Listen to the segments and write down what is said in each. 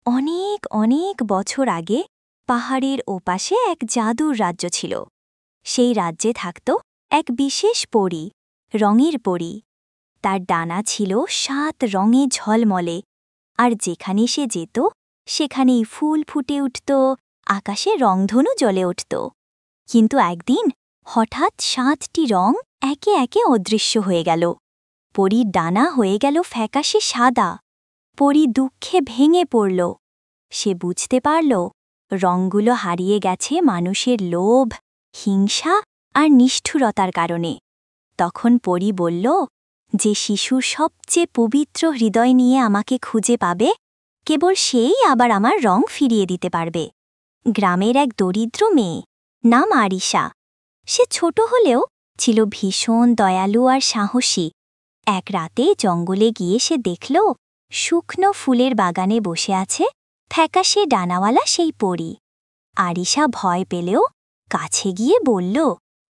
অনেক অনেক বছর আগে পাহাড়ের ওপাশে এক জাদুর রাজ্য ছিল। সেই রাজ্যে থাকত এক বিশেষ পরী, রঙের পরী। তার ডানা ছিল 7 রঙে ঝলমলে, আর যেখানে সে যেত সেখানেই ফুল ফুটে উঠত, আকাশে রংধনু জ্বলে উঠত। কিন্তু একদিন হঠাৎ 7টি রং একে একে অদৃশ্য হয়ে গেল। পরীর ডানা হয়ে গেল ফ্যাকাশে সাদা। পরী দুঃখে ভেঙে পড়ল। সে বুঝতে পারল রঙগুলো হারিয়ে গেছে মানুষের লোভ, হিংসা আর নিষ্ঠুরতার কারণে। তখন পরী বলল, যে শিশুর সবচেয়ে পবিত্র হৃদয় নিয়ে আমাকে খুঁজে পাবে, কেবল সেই আবার আমার রং ফিরিয়ে দিতে পারবে। গ্রামের এক দরিদ্র মেয়ে, নাম আরিশা। সে ছোট হলেও ছিল ভীষণ দয়ালু আর সাহসী। এক রাতে জঙ্গলে গিয়ে সে দেখল শুকনো ফুলের বাগানে বসে আছে ফ্যাকাশে ডানাওয়ালা সেই পরী। আরিশা ভয় পেলেও কাছে গিয়ে বলল,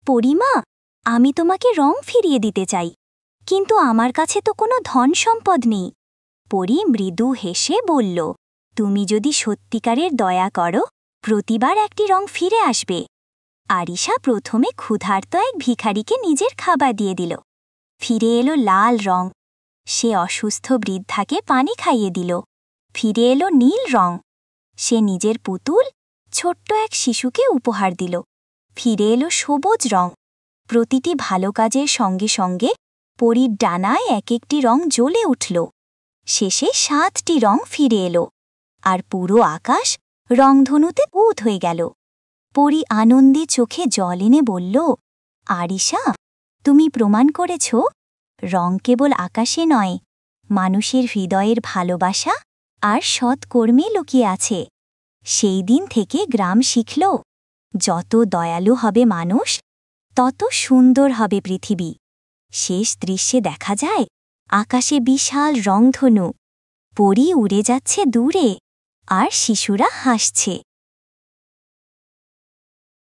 পরীমা, আমি তোমাকে রং ফিরিয়ে দিতে চাই, কিন্তু আমার কাছে তো কোনো ধন সম্পদ নেই। পরী মৃদু হেসে বলল, তুমি যদি সত্যিকারের দয়া করো, প্রতিবার একটি রং ফিরে আসবে। আরিশা প্রথমে ক্ষুধার্ত এক ভিখারিকে নিজের খাবার দিয়ে দিল। ফিরে এলো লাল রং। সে অসুস্থ বৃদ্ধাকে পানি খাইয়ে দিল। ফিরে এলো নীল রং। সে নিজের পুতুল ছোট্ট এক শিশুকে উপহার দিল। ফিরে এলো সবুজ রং। প্রতিটি ভালো কাজের সঙ্গে সঙ্গে পরীর ডানায় এক একটি রং জ্বলে উঠল। শেষে 7টি রং ফিরে এলো, আর পুরো আকাশ রংধনুতে উত হয়ে গেল। পরী আনন্দে চোখে জল এনে বলল, আরিশা, তুমি প্রমাণ করেছ রং কেবল আকাশে নয়, মানুষের হৃদয়ের ভালোবাসা আর সৎকর্মে লুকিয়ে আছে। সেই দিন থেকে গ্রাম শিখল, যত দয়ালু হবে মানুষ, তত সুন্দর হবে পৃথিবী। শেষ দৃশ্যে দেখা যায় আকাশে বিশাল রংধনু। পরী উড়ে যাচ্ছে দূরে, আর শিশুরা হাসছে।